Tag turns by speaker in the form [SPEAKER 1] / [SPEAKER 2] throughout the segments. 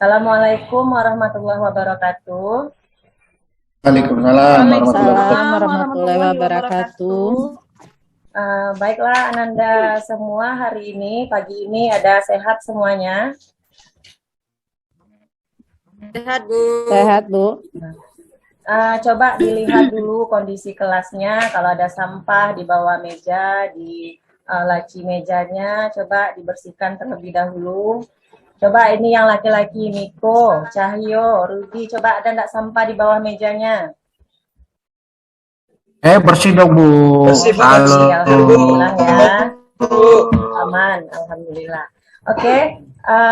[SPEAKER 1] Assalamualaikum warahmatullahi wabarakatuh.
[SPEAKER 2] Waalaikumsalam warahmatullahi wabarakatuh.
[SPEAKER 3] Waalaikumsalam warahmatullahi wabarakatuh.
[SPEAKER 1] Baiklah Ananda semua, hari ini, pagi ini ada sehat semuanya?
[SPEAKER 3] Sehat, Bu.
[SPEAKER 4] Sehat, Bu.
[SPEAKER 1] Coba dilihat dulu kondisi kelasnya, kalau ada sampah di bawah meja, di laci mejanya, coba dibersihkan terlebih dahulu. Coba ini yang laki-laki, Miko, Cahyo, Rudi, coba ada enggak sampah di bawah mejanya?
[SPEAKER 2] Bersih dong, Bu.
[SPEAKER 1] Bersih, alhamdulillah ya. Aman, alhamdulillah. Oke,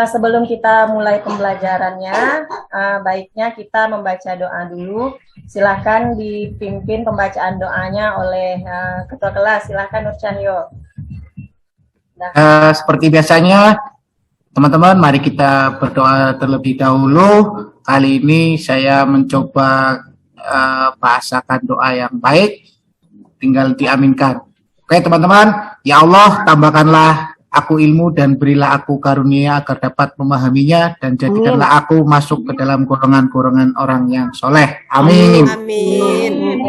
[SPEAKER 1] sebelum kita mulai pembelajarannya, baiknya kita membaca doa dulu. Silakan dipimpin pembacaan doanya oleh ketua kelas. Silakan Nur Cahyo.
[SPEAKER 2] Seperti biasanya, teman-teman, mari kita berdoa terlebih dahulu. Kali ini saya mencoba bahasakan doa yang baik, tinggal diaminkan. Oke teman-teman, ya Allah, tambahkanlah aku ilmu dan berilah aku karunia agar dapat memahaminya, dan jadikanlah aku masuk ke dalam golongan-golongan orang yang soleh. Amin.
[SPEAKER 3] Amin.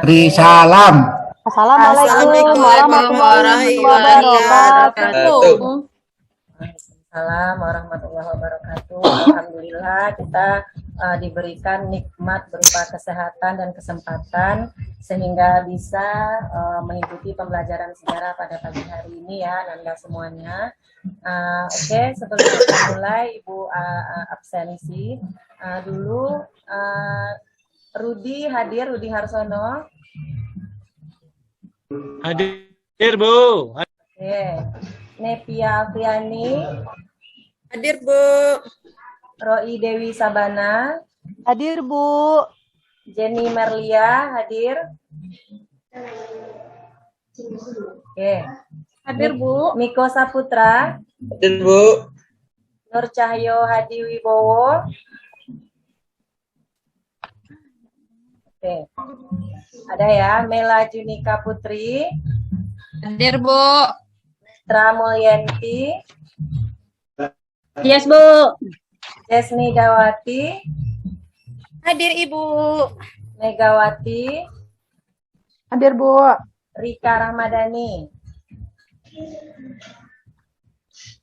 [SPEAKER 2] Beri salam.
[SPEAKER 4] Assalamualaikum warahmatullahi wabarakatuh.
[SPEAKER 1] Assalamualaikum warahmatullahi wabarakatuh. Alhamdulillah kita diberikan nikmat berupa kesehatan dan kesempatan sehingga bisa mengikuti pembelajaran sejarah pada pagi hari ini ya Nanda semuanya. Oke, sebelum kita mulai Ibu absensi dulu. Rudi hadir, Rudi Harsono.
[SPEAKER 5] Hadir, Bu.
[SPEAKER 1] Oke. Nepia Alfiani.
[SPEAKER 3] Hadir, Bu.
[SPEAKER 1] Roi Dewi Sabana.
[SPEAKER 4] Hadir, Bu.
[SPEAKER 1] Jenny Merlia hadir. Oke.
[SPEAKER 4] Hadir, Bu.
[SPEAKER 1] Miko Saputra.
[SPEAKER 5] Hadir, Bu.
[SPEAKER 1] Nur Cahyo Hadi Wibowo. Oke. Ada ya, Mela Junika Putri.
[SPEAKER 4] Hadir, Bu.
[SPEAKER 1] Tra Mulyanti.
[SPEAKER 4] Yes, Bu.
[SPEAKER 1] Desni Dawati.
[SPEAKER 3] Hadir, Ibu.
[SPEAKER 1] Megawati.
[SPEAKER 4] Hadir, Bu.
[SPEAKER 1] Rika Rahmadani.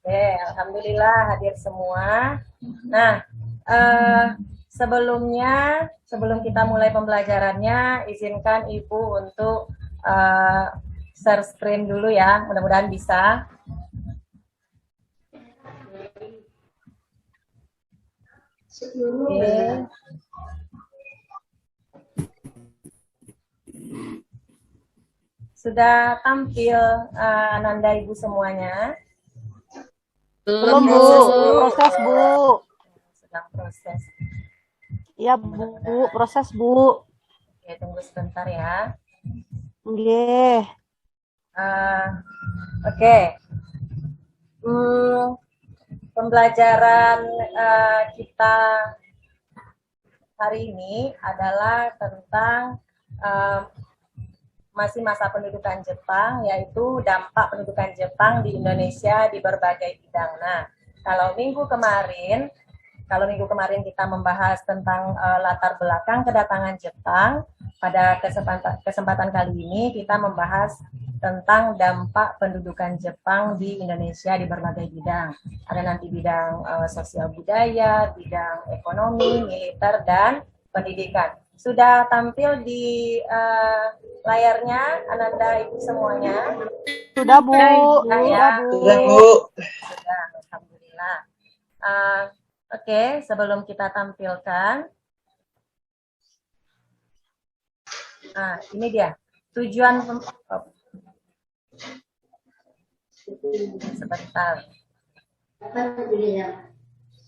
[SPEAKER 1] Oke, alhamdulillah hadir semua. Nah, sebelum kita mulai pembelajarannya, izinkan Ibu untuk share screen dulu ya, mudah-mudahan bisa. Oke. Sudah tampil Ananda Ibu semuanya?
[SPEAKER 4] Belum, Bu. Proses, Bu.
[SPEAKER 1] Sedang proses.
[SPEAKER 4] Iya, Bu. Proses, Bu.
[SPEAKER 1] Oke, tunggu sebentar ya.
[SPEAKER 4] Nggih.
[SPEAKER 1] Oke. Pembelajaran kita hari ini adalah tentang masih masa pendudukan Jepang, yaitu dampak pendudukan Jepang di Indonesia di berbagai bidang. Nah, kalau minggu kemarin kita membahas tentang latar belakang kedatangan Jepang, pada kesempatan kali ini kita membahas tentang dampak pendudukan Jepang di Indonesia di berbagai bidang. Ada nanti bidang sosial budaya, bidang ekonomi, militer, dan pendidikan. Sudah tampil di layarnya Ananda Ibu semuanya?
[SPEAKER 4] Sudah, Bu.
[SPEAKER 1] Sudah ya?
[SPEAKER 5] Sudah, Bu.
[SPEAKER 1] Sudah, alhamdulillah. Oke, sebelum kita tampilkan, ini dia tujuan sebentar.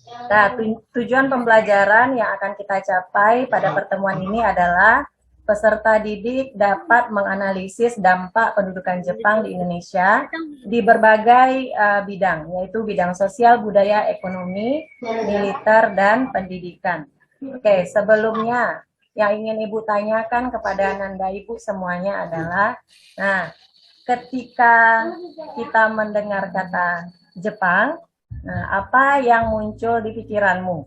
[SPEAKER 1] Nah, tujuan pembelajaran yang akan kita capai pada pertemuan ini adalah peserta didik dapat menganalisis dampak pendudukan Jepang di Indonesia di berbagai bidang, yaitu bidang sosial, budaya, ekonomi, militer, dan pendidikan. Oke, sebelumnya yang ingin Ibu tanyakan kepada Nanda Ibu semuanya adalah, nah, ketika kita mendengar kata Jepang, Nah, apa yang muncul di pikiranmu?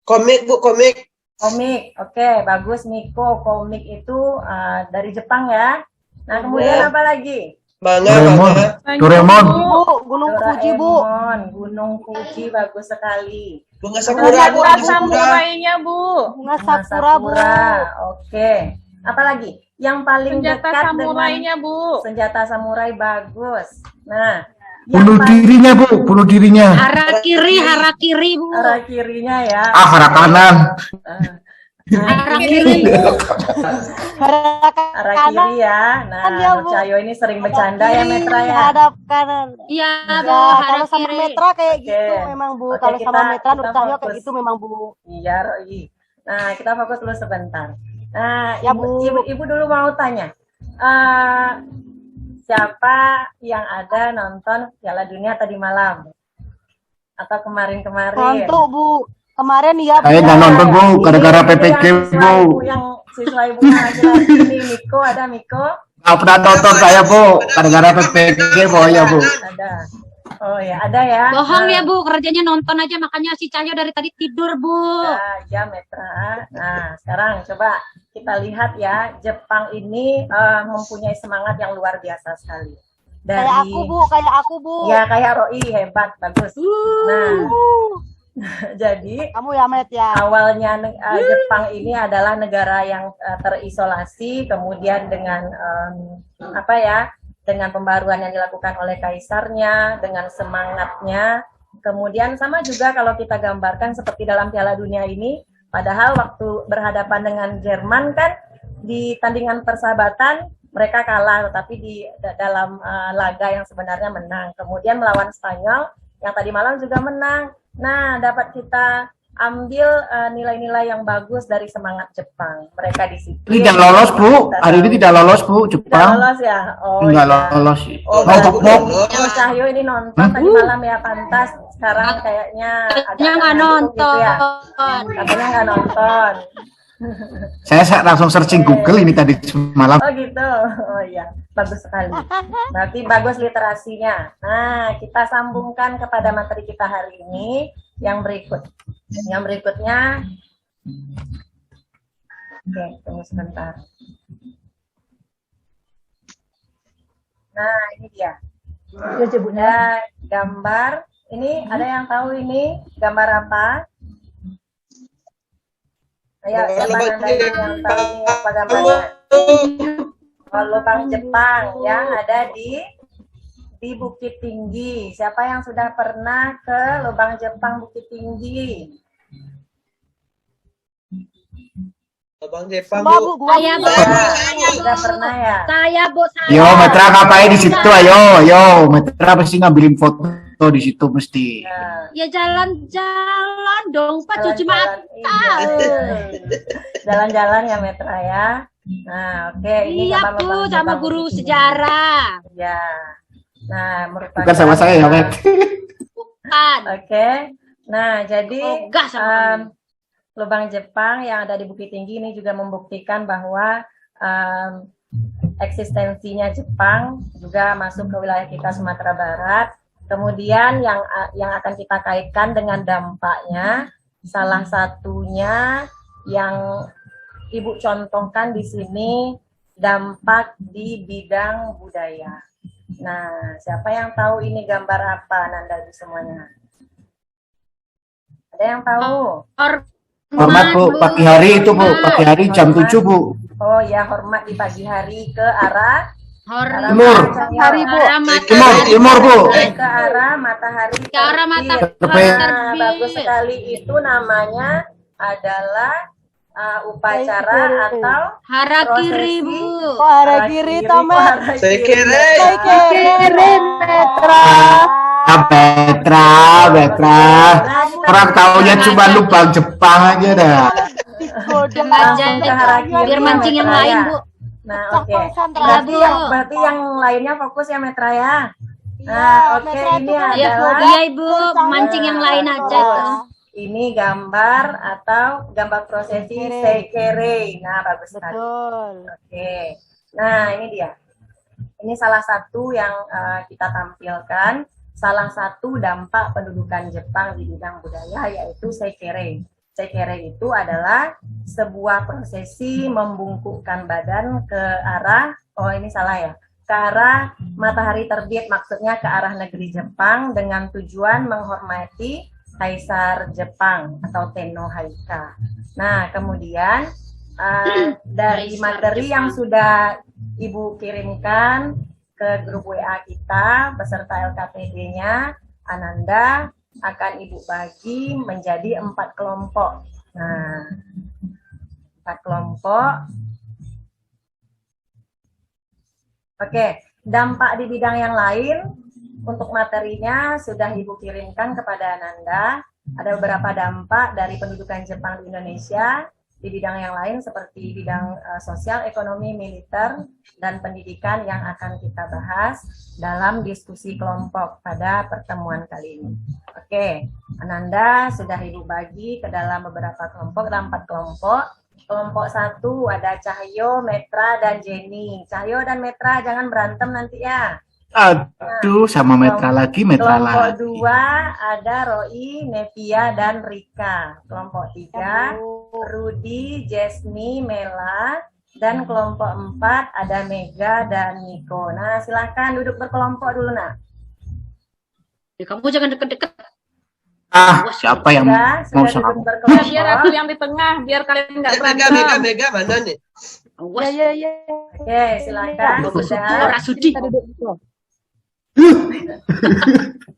[SPEAKER 5] Komik, Bu, komik.
[SPEAKER 1] Komik, oke, bagus Miko. Komik itu dari Jepang ya. Nah, kemudian apa lagi?
[SPEAKER 5] Manga,
[SPEAKER 2] Doraemon.
[SPEAKER 5] manga.
[SPEAKER 2] Doraemon.
[SPEAKER 4] Bu, Gunung Fuji, Bu.
[SPEAKER 1] Doraemon, Gunung Fuji, bagus sekali.
[SPEAKER 5] Bunga sakura, Bu.
[SPEAKER 1] Bunga
[SPEAKER 5] Bunga sakura.
[SPEAKER 4] Bunga Sakura, Bu.
[SPEAKER 1] Oke. Apa lagi? Yang paling
[SPEAKER 6] Senjata
[SPEAKER 1] dekat
[SPEAKER 6] samurainya,
[SPEAKER 1] dengan
[SPEAKER 6] Bu.
[SPEAKER 1] senjata samurai, bagus. Nah,
[SPEAKER 2] Bunuh dirinya, Bu. Bunuh dirinya.
[SPEAKER 3] Harakiri, Bu.
[SPEAKER 1] arah kirinya ya.
[SPEAKER 2] Arah kanan.
[SPEAKER 3] Harakiri, Bu.
[SPEAKER 1] Arah kiri ya. Nah,
[SPEAKER 4] Kan ya, Bu.
[SPEAKER 1] Cayo ini sering bercanda ya, Metra ya.
[SPEAKER 4] Hadap kanan.
[SPEAKER 3] Iya, Bu.
[SPEAKER 4] Ya, kalau sama
[SPEAKER 3] Harakiri.
[SPEAKER 4] Metra kayak
[SPEAKER 1] Oke.
[SPEAKER 4] gitu memang, Bu.
[SPEAKER 1] Oke,
[SPEAKER 4] Kalau sama
[SPEAKER 1] kita-
[SPEAKER 4] Metra Nur
[SPEAKER 1] kita
[SPEAKER 4] Cahyo kayak
[SPEAKER 1] fokus.
[SPEAKER 4] gitu memang, Bu.
[SPEAKER 1] Iya, Roy. Nah, kita fokus dulu sebentar. Nah,
[SPEAKER 4] Ya,
[SPEAKER 1] ibu dulu mau tanya. Siapa yang ada nonton Piala Dunia tadi malam? Atau kemarin-kemarin?
[SPEAKER 4] Ngantuk, Bu. Kemarin ya, Bu.
[SPEAKER 2] Saya nggak nonton, Bu. Gara-gara
[SPEAKER 1] Ini
[SPEAKER 2] PPG,
[SPEAKER 1] yang siswa
[SPEAKER 2] Bu.
[SPEAKER 1] ibu- Yang siswa ibu laki-laki ini, Miko, ada Miko?
[SPEAKER 2] Nggak pernah nonton saya, Bu. Gara-gara PPG, Bu. Ya, Bu.
[SPEAKER 1] Ada. Oh ya, ada ya.
[SPEAKER 3] Bohong
[SPEAKER 1] Nah,
[SPEAKER 3] ya, Bu. Kerjanya nonton aja, makanya si Cahyo dari tadi tidur, Bu.
[SPEAKER 1] Ya, Metra. Nah, sekarang coba kita lihat ya, Jepang ini mempunyai semangat yang luar biasa sekali.
[SPEAKER 4] Kayak aku, Bu. Kayak aku, Bu.
[SPEAKER 1] Ya, kayak Roy, hebat, bagus. Nah, jadi
[SPEAKER 4] Kamu ya, Met ya.
[SPEAKER 1] awalnya Jepang ini adalah negara yang terisolasi, kemudian dengan apa ya, dengan pembaruan yang dilakukan oleh kaisarnya, dengan semangatnya, kemudian sama juga kalau kita gambarkan seperti dalam Piala Dunia ini, padahal waktu berhadapan dengan Jerman kan di tandingan persahabatan mereka kalah, tetapi di dalam laga yang sebenarnya menang. Kemudian melawan Spanyol yang tadi malam juga menang. Nah, dapat kita ambil nilai-nilai yang bagus dari semangat Jepang. Mereka disiplin.
[SPEAKER 2] Tidak lolos, Bu. Hari ini tidak lolos, Bu.
[SPEAKER 1] Tidak
[SPEAKER 2] Jepang.
[SPEAKER 1] lolos ya? Oh,
[SPEAKER 2] Nggak
[SPEAKER 1] iya.
[SPEAKER 2] lolos.
[SPEAKER 1] Oh,
[SPEAKER 2] Mau
[SPEAKER 1] berarti
[SPEAKER 2] mau.
[SPEAKER 1] Ibu Cahyo ini nonton tadi malam ya, pantas. Sekarang kayaknya
[SPEAKER 3] Katanya nggak
[SPEAKER 1] ngantuk gitu
[SPEAKER 3] nonton.
[SPEAKER 1] ya. Katanya nggak nonton.
[SPEAKER 2] Saya langsung searching Google ini tadi malam.
[SPEAKER 1] Oh gitu. Oh iya, bagus sekali. Berarti bagus literasinya. Nah, kita sambungkan kepada materi kita hari ini yang berikut. Yang berikutnya, oke, tunggu sebentar. Nah, ini dia. Ada gambar. Ini ada yang tahu ini gambar apa? Ayo, siapa yang tahu ini apa gambarnya? Oh, lubang Jepang yang ada di Bukit Tinggi. Siapa yang sudah pernah ke lubang Jepang Bukit Tinggi?
[SPEAKER 5] Abang Jepang,
[SPEAKER 4] Coba,
[SPEAKER 5] Bu.
[SPEAKER 4] Bu. Gua,
[SPEAKER 3] Saya,
[SPEAKER 4] Bu.
[SPEAKER 3] Bu.
[SPEAKER 1] Sudah pernah ya?
[SPEAKER 3] Saya, Bu. Saya.
[SPEAKER 2] Yo, Metra ngapain di situ? Ayo. Metra pasti ngambilin foto di situ mesti.
[SPEAKER 1] Nah,
[SPEAKER 3] Ya jalan-jalan dong, Pak. Cuci mata.
[SPEAKER 1] Jalan-jalan ya Metra ya. Nah, oke. Ini
[SPEAKER 3] Iya,
[SPEAKER 1] gambar
[SPEAKER 3] Bu.
[SPEAKER 1] lubang
[SPEAKER 3] Sama
[SPEAKER 1] Jepang
[SPEAKER 3] guru
[SPEAKER 1] Bukit Tinggi.
[SPEAKER 3] sejarah.
[SPEAKER 1] Ya. Nah, merupakan
[SPEAKER 2] Bukan sama saya ya, Met.
[SPEAKER 3] Bukan.
[SPEAKER 1] Oke. Nah, jadi
[SPEAKER 3] Ogah sama kamu.
[SPEAKER 1] lubang Jepang yang ada di Bukit Tinggi ini juga membuktikan bahwa eksistensinya Jepang juga masuk ke wilayah kita Sumatera Barat. Kemudian yang akan kita kaitkan dengan dampaknya, salah satunya yang Ibu contohkan di sini dampak di bidang budaya. Nah, siapa yang tahu ini gambar apa, Nanda di semuanya? Ada yang tahu?
[SPEAKER 2] Hormat, Bu. Pagi hari itu, Bu. Pagi hari jam 7, Bu.
[SPEAKER 1] Oh ya, hormat di pagi hari ke arah
[SPEAKER 2] Timur.
[SPEAKER 4] Hari, Bu.
[SPEAKER 2] Timur, Bu.
[SPEAKER 1] ke arah matahari
[SPEAKER 3] Ke arah
[SPEAKER 1] terbit.
[SPEAKER 2] Terbit.
[SPEAKER 1] Nah, bagus sekali, itu namanya adalah upacara atau
[SPEAKER 3] Harakiri,
[SPEAKER 1] prosesi.
[SPEAKER 3] Bu.
[SPEAKER 4] Kok arah kiri, Tomet?
[SPEAKER 5] Saya kira.
[SPEAKER 4] Saya kiri, Metra.
[SPEAKER 2] Metra. Orang taunya cuma lubang Jepang aja dah.
[SPEAKER 3] Aja, biar mancing yang lain, Bu.
[SPEAKER 1] Nah, oke.
[SPEAKER 4] Konsentrasi.
[SPEAKER 1] Berarti yang lainnya fokus ya Metra ya.
[SPEAKER 4] Iya,
[SPEAKER 1] Nah, oke,
[SPEAKER 4] Metra
[SPEAKER 1] ini
[SPEAKER 4] itu kan
[SPEAKER 3] Iya, Bu.
[SPEAKER 1] adalah
[SPEAKER 3] Iya, Ibu. Mancing yang lain aja tuh.
[SPEAKER 1] ini gambar atau gambar prosesi Seikere. Nah, bagus sekali.
[SPEAKER 4] Betul.
[SPEAKER 1] Oke. Nah, ini dia. Ini salah satu yang kita tampilkan salah satu dampak pendudukan Jepang di bidang budaya yaitu seikere. Seikere itu adalah sebuah prosesi membungkukkan badan ke arah, ke arah matahari terbit, maksudnya ke arah negeri Jepang dengan tujuan menghormati Kaisar Jepang atau Tenno Haika. Nah, kemudian dari materi yang sudah Ibu kirimkan ke grup WA kita beserta LKPD-nya, Ananda akan Ibu bagi menjadi 4 kelompok. Nah, 4 kelompok. Oke, dampak di bidang yang lain untuk materinya sudah Ibu kirimkan kepada Ananda. Ada beberapa dampak dari pendudukan Jepang di Indonesia di bidang yang lain seperti bidang sosial, ekonomi, militer, dan pendidikan yang akan kita bahas dalam diskusi kelompok pada pertemuan kali ini. Oke, Ananda sudah Ibu bagi ke dalam beberapa kelompok, dalam 4 kelompok. Kelompok 1 ada Cahyo, Metra, dan Jenny. Cahyo dan Metra jangan berantem nanti ya.
[SPEAKER 2] Aduh, sama Metra lagi.
[SPEAKER 1] Kelompok 2 ada Roy, Nevia, dan Rika. Kelompok 3 Rudi, Jasmine, Mela, dan kelompok 4 ada Mega dan Niko. Nah, silahkan duduk berkelompok dulu, nak.
[SPEAKER 3] Ya, kamu jangan deket-deket.
[SPEAKER 2] Siapa yang mau sama?
[SPEAKER 1] duduk berkelompok.
[SPEAKER 6] Biar aku yang di tengah, biar kalian nggak berantem.
[SPEAKER 5] Mega mana nih?
[SPEAKER 3] Awas.
[SPEAKER 4] Ya.
[SPEAKER 1] Oke, silakan.
[SPEAKER 3] Ora sudi.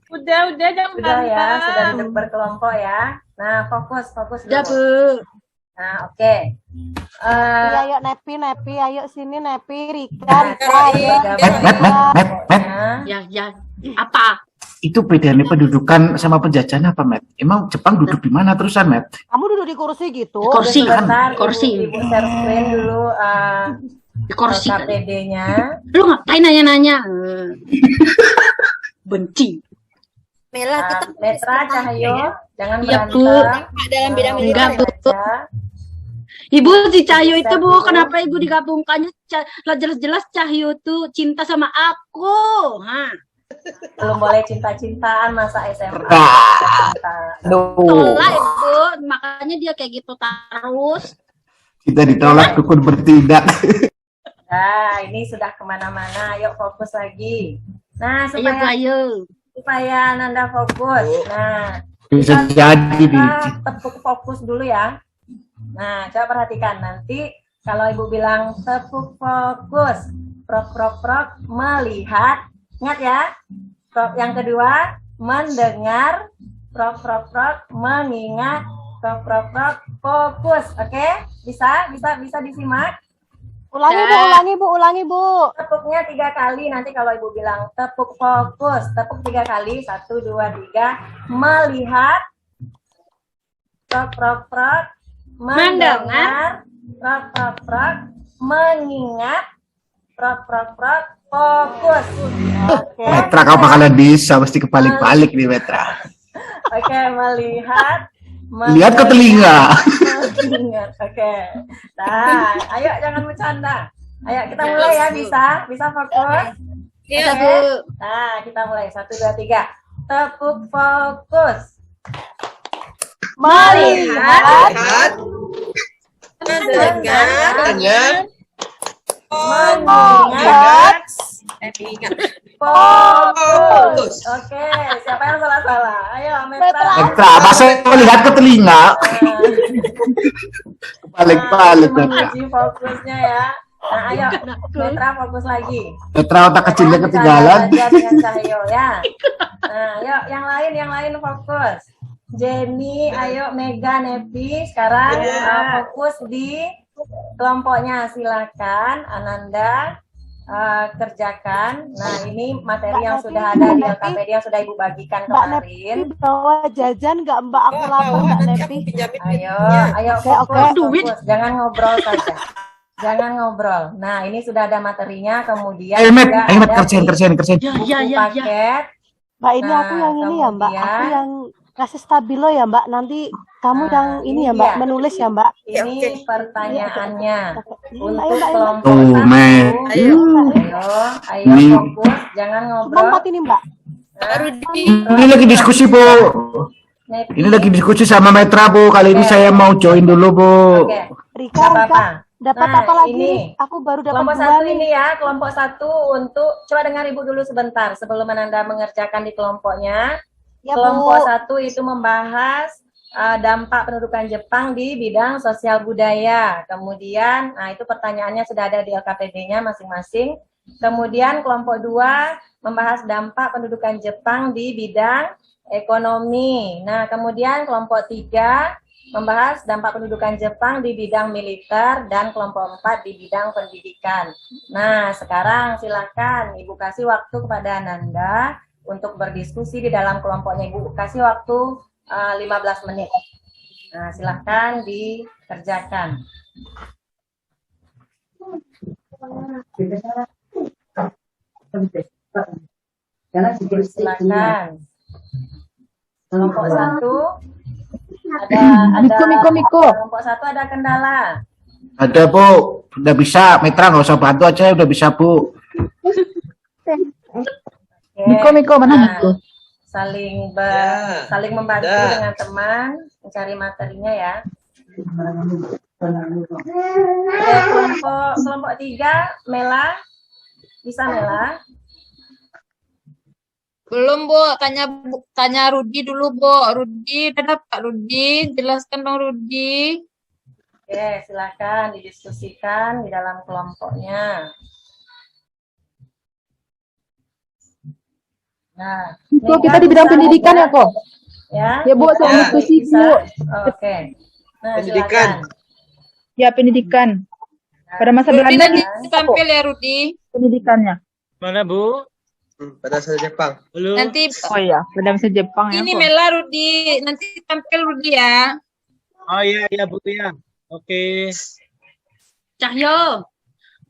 [SPEAKER 6] Udah jangan
[SPEAKER 1] Sudah ya,
[SPEAKER 6] berantem.
[SPEAKER 1] sudah duduk berkelompok ya. Nah, fokus
[SPEAKER 3] Udah,
[SPEAKER 1] dulu.
[SPEAKER 3] Bu.
[SPEAKER 1] Nah, oke.
[SPEAKER 4] Ayo Nepi, ayo sini Nepi, Rika, ayo.
[SPEAKER 1] Nah,
[SPEAKER 3] Ya. Apa?
[SPEAKER 2] Itu bedanya pendudukan sama penjajahan apa, Matt? Emang Jepang duduk di mana terusan, Matt?
[SPEAKER 4] Kamu duduk di kursi gitu.
[SPEAKER 3] Kursi.
[SPEAKER 1] sebentar,
[SPEAKER 3] Kursi.
[SPEAKER 1] Ibu share screen dulu
[SPEAKER 3] Di kursi.
[SPEAKER 1] KPD-nya.
[SPEAKER 3] Lu ngapain nanya-nanya? Benci.
[SPEAKER 7] Mela, kita
[SPEAKER 1] Metra, Cahyo, jangan
[SPEAKER 3] Iya,
[SPEAKER 1] berantem.
[SPEAKER 3] Bu.
[SPEAKER 7] dalam bidang
[SPEAKER 3] Enggak,
[SPEAKER 7] militer.
[SPEAKER 3] Bu.
[SPEAKER 1] Aja.
[SPEAKER 3] Ibu si Cahyo itu, Bu,
[SPEAKER 1] Bu.
[SPEAKER 3] kenapa Ibu digabungkannya? Lah jelas-jelas Cahyo tuh cinta sama aku. Hah.
[SPEAKER 1] Belum boleh cinta-cintaan masa SMA. Cinta.
[SPEAKER 3] Tolak Ibu, makanya dia kayak gitu terus.
[SPEAKER 2] Kita ditolak, dukun bertindak.
[SPEAKER 1] Nah, ini sudah kemana-mana. Yuk fokus lagi. Nah,
[SPEAKER 3] Ayo, Bu, ayo.
[SPEAKER 1] supaya Nanda fokus. Nah,
[SPEAKER 2] Bisa jadi nih.
[SPEAKER 1] kita tepuk fokus dulu ya. Nah, coba perhatikan nanti kalau Ibu bilang tepuk fokus, prok, melihat. Ingat ya. Yang kedua, mendengar, prok, mengingat, prok, fokus. Oke? Bisa disimak?
[SPEAKER 4] Ulangi Bu.
[SPEAKER 1] Tepuknya 3 kali. Nanti kalau Ibu bilang tepuk fokus, tepuk 3 kali. 1, 2, 3. Melihat, prok, mendengar, prok, mengingat, prok, fokus. Oke.
[SPEAKER 2] Metra, kau bakalan bisa, mesti kebalik-balik nih, Metra.
[SPEAKER 1] Oke, melihat.
[SPEAKER 2] Lihat ke telinga.
[SPEAKER 1] Mengingat. Oke. Nah, ayo jangan bercanda. Ayo kita mulai ya, bisa fokus.
[SPEAKER 7] Iya,
[SPEAKER 1] Oke.
[SPEAKER 3] Bu.
[SPEAKER 1] Nah, kita mulai. 1, 2, 3. Tepuk fokus.
[SPEAKER 4] Melihat,
[SPEAKER 5] Lihat,
[SPEAKER 1] Mendengar.
[SPEAKER 5] dengar,
[SPEAKER 1] Mengingat.
[SPEAKER 7] Ingat.
[SPEAKER 1] Fokus. Oke, siapa yang salah? Ayo, Metra.
[SPEAKER 2] Metra, masa melihat ke telinga? Balik-balik, Metra.
[SPEAKER 1] Menguji fokusnya ya. Nah, ayo, Metra fokus lagi.
[SPEAKER 2] Metra otak kecilnya ketinggalan.
[SPEAKER 1] Bicara saja dengan Cahyo ya. Nah, yuk yang lain fokus. Jenny, ayo Mega, Nepi, sekarang fokus di kelompoknya. Silakan, Ananda kerjakan. Nah, ini materi yang sudah ada di LKPD yang sudah Ibu bagikan
[SPEAKER 4] Mbak Nepi
[SPEAKER 1] kemarin.
[SPEAKER 4] bawa jajan nggak Mbak? Aku lapar Mbak Nepi.
[SPEAKER 1] Ayo
[SPEAKER 4] Oke,
[SPEAKER 1] fokus. Jangan ngobrol saja. Jangan ngobrol. Nah, ini sudah ada materinya, kemudian
[SPEAKER 2] Ayo, Met,
[SPEAKER 1] juga
[SPEAKER 2] ayo, Met,
[SPEAKER 1] ada
[SPEAKER 2] kerjain.
[SPEAKER 1] buku
[SPEAKER 3] Ya.
[SPEAKER 1] paket.
[SPEAKER 4] Mbak ini
[SPEAKER 1] Nah,
[SPEAKER 4] aku yang ini ya Mbak. Aku
[SPEAKER 1] kemudian-
[SPEAKER 4] yang kasih stabilo ya Mbak. Nanti kamu yang ini ya Mbak,
[SPEAKER 1] iya.
[SPEAKER 4] menulis ya Mbak.
[SPEAKER 1] Ini pertanyaannya
[SPEAKER 4] Ayo
[SPEAKER 1] untuk
[SPEAKER 4] Mbak,
[SPEAKER 1] kelompok
[SPEAKER 2] Tuh,
[SPEAKER 1] satu.
[SPEAKER 2] Met.
[SPEAKER 1] Ayo
[SPEAKER 2] Ini-
[SPEAKER 1] fokus, jangan
[SPEAKER 4] Cuma
[SPEAKER 1] ngobrol.
[SPEAKER 4] 4 ini Mbak.
[SPEAKER 7] Pak Rudi.
[SPEAKER 2] Ini lagi diskusi, Bu.
[SPEAKER 1] Nepi.
[SPEAKER 2] Ini lagi diskusi sama Metra, Bu. Kali ini saya mau join dulu, Bu.
[SPEAKER 1] Oke.
[SPEAKER 4] Rika,
[SPEAKER 1] Nggak
[SPEAKER 4] Rika,
[SPEAKER 1] apa-apa.
[SPEAKER 4] dapat
[SPEAKER 1] Nah,
[SPEAKER 4] apa lagi?
[SPEAKER 1] ini.
[SPEAKER 4] Rik? Aku baru dapat
[SPEAKER 1] Kelompok
[SPEAKER 4] 2
[SPEAKER 1] satu
[SPEAKER 4] nih.
[SPEAKER 1] ini ya, kelompok satu untuk, coba dengar Ibu dulu sebentar sebelum Anda mengerjakan di kelompoknya.
[SPEAKER 4] Ya,
[SPEAKER 1] Kelompok
[SPEAKER 4] Bu.
[SPEAKER 1] satu itu membahas dampak pendudukan Jepang di bidang sosial budaya. Kemudian, nah itu pertanyaannya sudah ada di LKPD-nya masing-masing. Kemudian kelompok dua membahas dampak pendudukan Jepang di bidang ekonomi. Nah, kemudian kelompok tiga membahas dampak pendudukan Jepang di bidang militer dan kelompok 4 di bidang pendidikan. Nah, sekarang silakan Ibu kasih waktu kepada Ananda untuk berdiskusi di dalam kelompoknya. Ibu kasih waktu 15 menit. Nah, silakan dikerjakan. Silakan. Kelompok satu ada kelompok satu ada kendala.
[SPEAKER 2] Ada, Bu. Udah bisa. Metra nggak usah bantu aja, udah bisa, Bu.
[SPEAKER 1] Miko, mana Miko? Saling
[SPEAKER 5] Ya.
[SPEAKER 1] saling membantu
[SPEAKER 5] Ya.
[SPEAKER 1] dengan teman mencari materinya ya. Kelompok tiga, Mela, bisa Mela?
[SPEAKER 6] Belum, Bu. Tanya Rudi dulu, Bu. Rudi, ada Pak Rudi. Jelaskan dong, Rudi.
[SPEAKER 1] Oke, silakan didiskusikan di dalam kelompoknya. Nah,
[SPEAKER 8] Kok kita di bidang pendidikan ya, kok?
[SPEAKER 1] Ya,
[SPEAKER 8] Ya, Bu, saya
[SPEAKER 5] Ya.
[SPEAKER 8] diskusi,
[SPEAKER 1] bisa.
[SPEAKER 8] Bu.
[SPEAKER 1] Oke. Nah,
[SPEAKER 5] Pendidikan.
[SPEAKER 1] silakan.
[SPEAKER 8] Ya, pendidikan. Pada masa
[SPEAKER 6] Rudi
[SPEAKER 8] Belanda
[SPEAKER 6] nanti
[SPEAKER 8] di
[SPEAKER 6] tampil ya, Rudi.
[SPEAKER 8] pendidikannya.
[SPEAKER 9] Mana, Bu?
[SPEAKER 5] Pada saat Jepang.
[SPEAKER 9] Halo.
[SPEAKER 6] Nanti
[SPEAKER 8] Oh iya, pada masa Jepang ya,
[SPEAKER 6] ini
[SPEAKER 8] kok.
[SPEAKER 6] Mela Rudi. Nanti tampil Rudi ya.
[SPEAKER 9] Oh iya, iya, Bu ya. Oke.
[SPEAKER 3] Cahyo.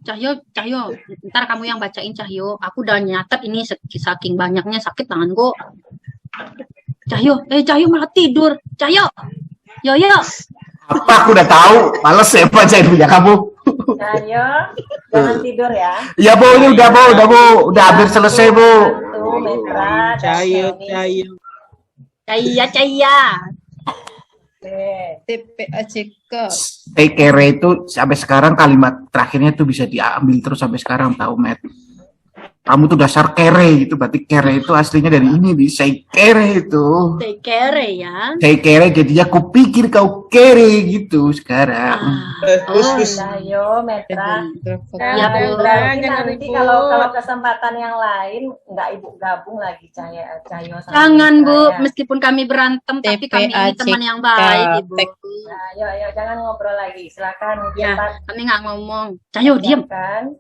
[SPEAKER 3] Ntar kamu yang bacain Cahyo. Aku udah nyatet ini saking banyaknya sakit tanganku. Cahyo malah tidur. Cahyo. Yo.
[SPEAKER 2] Apa aku udah tahu. Males ya baca punya kamu.
[SPEAKER 1] Ayo, jangan tidur ya.
[SPEAKER 2] Ya, Bu, ini udah, Bu. Udah hampir selesai, Bu.
[SPEAKER 1] Satu, Metra, dan
[SPEAKER 9] Cayo,
[SPEAKER 1] Sony.
[SPEAKER 9] cayo.
[SPEAKER 3] Cahya.
[SPEAKER 1] Oke.
[SPEAKER 6] TPACK.
[SPEAKER 2] Take care itu sampai sekarang kalimat terakhirnya tuh bisa diambil terus sampai sekarang, tahu, Met. Kamu tuh dasar kere gitu, berarti kere itu aslinya dari ini, di say kere itu.
[SPEAKER 3] Take care ya.
[SPEAKER 2] Say kere jadinya kupikir kau kere gitu sekarang.
[SPEAKER 1] Oh, Cahyo, Metra.
[SPEAKER 3] Ya, Bu.
[SPEAKER 1] Berarti
[SPEAKER 6] Jangan
[SPEAKER 1] nanti
[SPEAKER 6] Ibu.
[SPEAKER 1] kalau kesempatan yang lain nggak Ibu gabung lagi Cahyo sama
[SPEAKER 3] Jangan,
[SPEAKER 1] Metra,
[SPEAKER 3] Bu.
[SPEAKER 1] ya.
[SPEAKER 3] Meskipun kami berantem, tapi kami ini teman yang baik, Ibu.
[SPEAKER 1] Nah, ayo jangan ngobrol lagi. Silakan
[SPEAKER 3] Ya,
[SPEAKER 1] cepat
[SPEAKER 3] kami nggak ngomong. Cahyo, diam.
[SPEAKER 1] kan.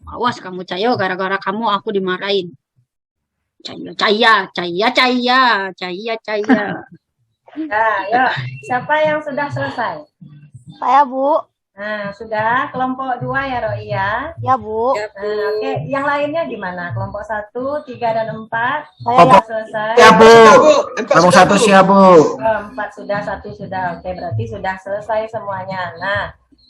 [SPEAKER 3] Awas kamu, Cahyo. Gara-gara kamu aku dimarahin. Cahya.
[SPEAKER 1] Nah, yuk. Siapa yang sudah selesai?
[SPEAKER 4] Saya, Bu.
[SPEAKER 1] Nah, sudah. Kelompok 2 ya, Roy ya.
[SPEAKER 4] Ya, Bu.
[SPEAKER 1] Nah, oke. Yang lainnya gimana? Kelompok 1, 3, dan 4
[SPEAKER 4] Saya
[SPEAKER 2] Apa?
[SPEAKER 4] ya.
[SPEAKER 1] selesai.
[SPEAKER 2] Ya, Bu.
[SPEAKER 5] Empat
[SPEAKER 2] Kamu
[SPEAKER 5] sudah,
[SPEAKER 2] satu
[SPEAKER 5] Bu.
[SPEAKER 2] siap, Bu.
[SPEAKER 1] 4 sudah, 1 sudah. Oke, berarti sudah selesai semuanya. Nah,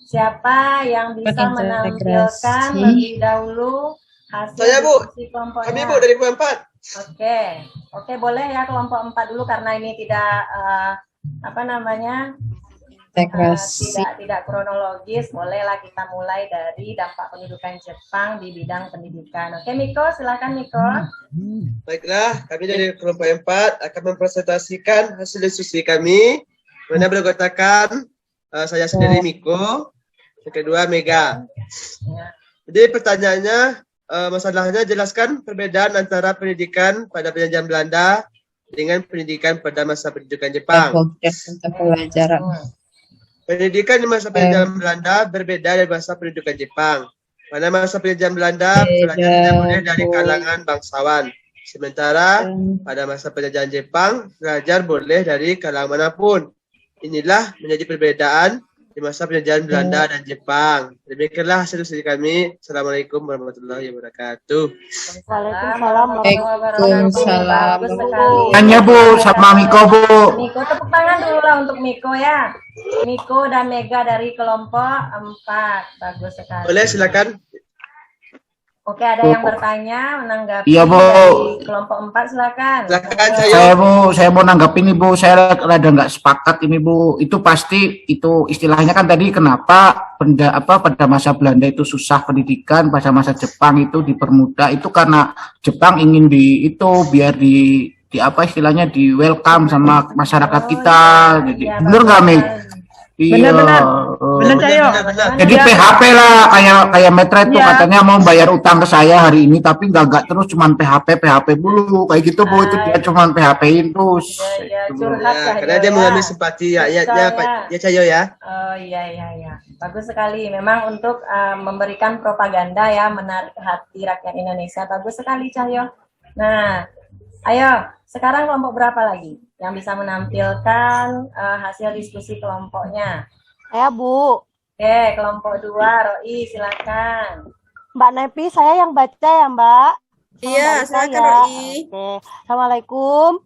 [SPEAKER 1] siapa yang bisa menampilkan lebih dahulu hasil
[SPEAKER 5] Saya, Bu.
[SPEAKER 1] diskusi kelompoknya?
[SPEAKER 5] Kami, Bu, dari kelompok 4.
[SPEAKER 1] Oke, boleh ya kelompok 4 dulu karena ini tidak tidak kronologis. Bolehlah kita mulai dari dampak pendudukan Jepang di bidang pendidikan. Oke, Miko, silakan Miko.
[SPEAKER 5] Baiklah, kami dari kelompok 4 akan mempresentasikan hasil diskusi kami. Mana beranggotakan saya sendiri Miko, yang kedua Mega.
[SPEAKER 1] Ya.
[SPEAKER 5] Jadi pertanyaannya, masalahnya jelaskan perbedaan antara pendidikan pada penjajahan Belanda dengan pendidikan pada masa pendudukan Jepang. Pendidikan di masa penjajahan Belanda berbeda dari masa pendudukan Jepang. Pada masa penjajahan Belanda, pelajarnya mulai dari kalangan bangsawan. Sementara pada masa penjajahan Jepang, pelajar boleh dari kalangan manapun. Inilah menjadi perbedaan di masa penjajahan Belanda dan Jepang. Demikianlah hasil diskusi kami. Assalamualaikum warahmatullahi wabarakatuh.
[SPEAKER 4] Waalaikumsalam.
[SPEAKER 1] Waalaikumsalam. Bagus sekali.
[SPEAKER 2] Tanya, Bu, sama Miko, Bu.
[SPEAKER 1] Miko, tepuk tangan dulu lah untuk Miko ya. Miko dan Mega dari kelompok 4. Bagus sekali.
[SPEAKER 5] Boleh silakan.
[SPEAKER 1] Oke, ada yang bertanya menanggapi
[SPEAKER 2] Iya, Bu.
[SPEAKER 1] dari kelompok 4, silakan.
[SPEAKER 5] Silakan,
[SPEAKER 1] Cahyo.
[SPEAKER 2] Saya mau nanggap ini Bu, saya rada nggak sepakat ini Bu. Itu pasti itu istilahnya kan tadi kenapa pada masa Belanda itu susah pendidikan, pada masa Jepang itu dipermudah itu karena Jepang ingin biar di apa istilahnya di welcome sama masyarakat kita. Jadi
[SPEAKER 1] iya,
[SPEAKER 2] bener nggak Meg? Iya.
[SPEAKER 8] Benar-benar. Benar, Cahyo.
[SPEAKER 2] Jadi PHP lah kayak Metra itu
[SPEAKER 8] Iya.
[SPEAKER 2] katanya mau bayar utang ke saya hari ini tapi gak terus cuman PHP dulu kayak gitu Bu, itu dia cuman PHP-in terus.
[SPEAKER 1] Iya,
[SPEAKER 2] Gitu, Bu.
[SPEAKER 1] curhat
[SPEAKER 5] Ya,
[SPEAKER 1] Cahyo
[SPEAKER 5] karena dia
[SPEAKER 1] ya.
[SPEAKER 5] mengambil simpati rakyatnya,
[SPEAKER 1] Misalnya.
[SPEAKER 5] ya Cahyo ya.
[SPEAKER 1] Oh iya. Bagus sekali. Memang untuk memberikan propaganda ya, menarik hati rakyat Indonesia. Bagus sekali Cahyo. Nah, ayo sekarang kelompok berapa lagi yang bisa menampilkan hasil diskusi kelompoknya?
[SPEAKER 4] Saya Bu.
[SPEAKER 1] Oke, kelompok 2, Roi silakan.
[SPEAKER 4] Mbak Nepi, saya yang baca ya Mbak.
[SPEAKER 7] Iya,
[SPEAKER 4] Dari
[SPEAKER 7] silakan
[SPEAKER 4] saya.
[SPEAKER 7] Roi.
[SPEAKER 4] Assalamualaikum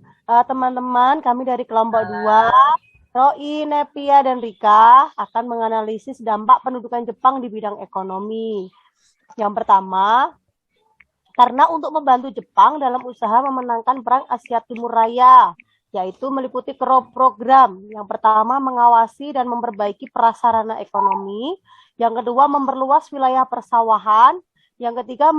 [SPEAKER 4] teman-teman, kami dari kelompok 2. Roi, Nepia, dan Rika akan menganalisis dampak pendudukan Jepang di bidang ekonomi. Yang pertama, karena untuk membantu Jepang dalam usaha memenangkan Perang Asia Timur Raya, yaitu meliputi program. Yang pertama, mengawasi dan memperbaiki prasarana ekonomi. Yang kedua, memperluas wilayah persawahan. Yang ketiga,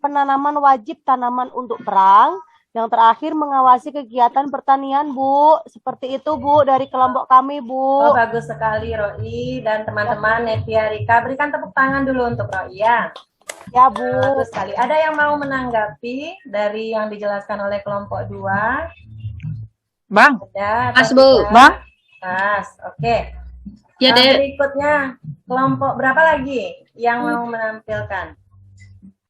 [SPEAKER 4] penanaman wajib tanaman untuk perang. Yang terakhir, mengawasi kegiatan pertanian, Bu. Seperti itu, Bu, dari kelompok kami, Bu.
[SPEAKER 1] Oh, bagus sekali Roi dan teman-teman Nepia, Rika. Berikan tepuk tangan dulu untuk Roi ya.
[SPEAKER 4] Ya, Bu.
[SPEAKER 1] Bagus sekali. Ada yang mau menanggapi dari yang dijelaskan oleh kelompok 2?
[SPEAKER 8] Bang.
[SPEAKER 1] Ada.
[SPEAKER 3] Mas,
[SPEAKER 1] atau
[SPEAKER 3] Bu.
[SPEAKER 1] tidak?
[SPEAKER 8] Bang.
[SPEAKER 1] Mas, oke.
[SPEAKER 3] Ya, Dek.
[SPEAKER 1] Berikutnya, kelompok berapa lagi yang mau menampilkan?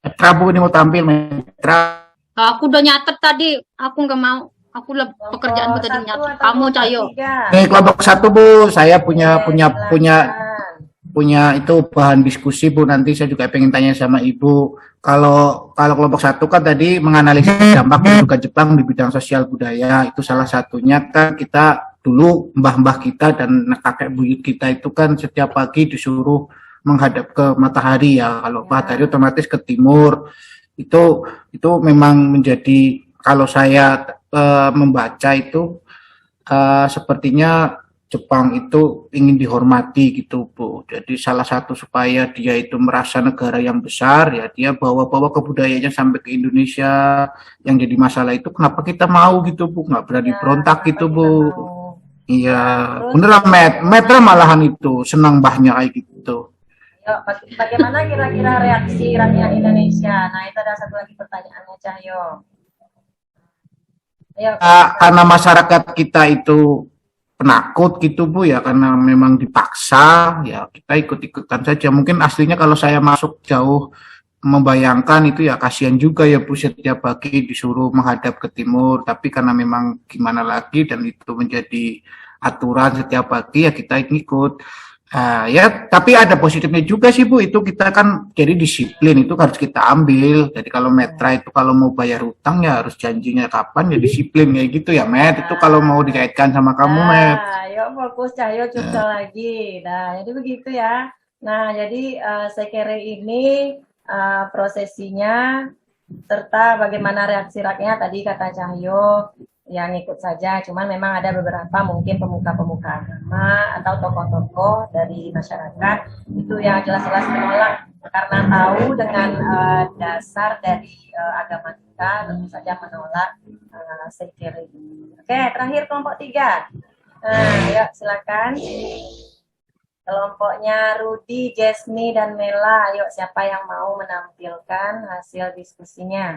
[SPEAKER 2] Metra Bu ini mau tampil Metra.
[SPEAKER 3] Aku udah nyatet tadi, aku nggak mau. Aku pekerjaanku tadi
[SPEAKER 1] Kelompok
[SPEAKER 3] nyatet.
[SPEAKER 1] 1 atau
[SPEAKER 3] Kamu,
[SPEAKER 1] kelompok
[SPEAKER 3] Cahyo.
[SPEAKER 1] 3?
[SPEAKER 2] Nih kelompok 1 Bu, saya punya
[SPEAKER 1] Oke, silakan.
[SPEAKER 2] itu bahan diskusi Bu, nanti saya juga pengen tanya sama Ibu. Kalau kelompok 1 kan tadi menganalisis dampak pendudukan Jepang di bidang sosial budaya, itu salah satunya kan kita dulu mbah-mbah kita dan kakek buyut kita itu kan setiap pagi disuruh menghadap ke matahari ya, kalau matahari otomatis ke timur. Itu memang menjadi, kalau saya membaca itu sepertinya Jepang itu ingin dihormati gitu Bu. Jadi salah satu supaya dia itu merasa negara yang besar ya, dia bawa kebudayaannya sampai ke Indonesia. Yang jadi masalah itu kenapa kita mau gitu Bu, nggak berani berontak gitu Bu. Iya, bener lah Metra malahan itu senang bahnya kayak gitu.
[SPEAKER 1] Yuk, bagaimana kira-kira reaksi rakyat Indonesia? Nah, itu ada satu lagi pertanyaannya Cahyo. Ayo.
[SPEAKER 2] Karena masyarakat kita itu penakut gitu Bu ya, karena memang dipaksa ya, kita ikut-ikutan saja. Mungkin aslinya kalau saya masuk jauh membayangkan itu ya kasihan juga ya Bu, setiap pagi disuruh menghadap ke timur, tapi karena memang gimana lagi dan itu menjadi aturan setiap pagi ya kita ikut. Ya, tapi ada positifnya juga sih Bu, itu kita kan jadi disiplin, itu harus kita ambil. Jadi kalau Metra itu kalau mau bayar hutang ya harus janjinya kapan ya, disiplin kayak gitu ya Met. Itu kalau mau dikaitkan sama kamu Met.
[SPEAKER 1] Yuk fokus Cahyo curcol lagi. Nah, jadi begitu ya. Nah, jadi sekere ini prosesinya serta bagaimana reaksi rakyat tadi kata Cahyo yang ikut saja, cuman memang ada beberapa mungkin pemuka-pemuka agama atau tokoh-tokoh dari masyarakat itu yang jelas-jelas menolak karena tahu dengan dasar dari agama kita, tentu saja menolak sekere ini. Oke, terakhir kelompok 3. Nah, yuk silakan. Kelompoknya Rudi, Jesni, dan Mela. Yuk, siapa yang mau menampilkan hasil diskusinya?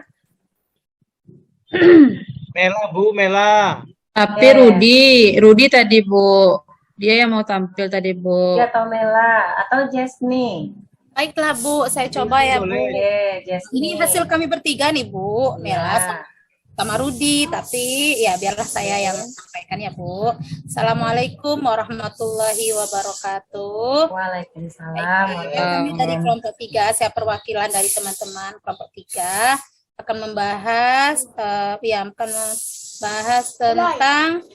[SPEAKER 9] Mela Bu, Mela.
[SPEAKER 6] Tapi Rudi tadi Bu, dia yang mau tampil tadi Bu.
[SPEAKER 1] Atau Mela, atau Jesni?
[SPEAKER 7] Baiklah Bu, saya coba ya Bu.
[SPEAKER 1] Oke, Jesni.
[SPEAKER 7] Ini hasil kami bertiga nih Bu, Mela sama Rudi, tapi ya biarlah saya yang sampaikan ya Bu. Assalamualaikum warahmatullahi wabarakatuh.
[SPEAKER 1] Waalaikumsalam.
[SPEAKER 7] Kami dari kelompok 3, saya perwakilan dari teman-teman kelompok 3 akan membahas tentang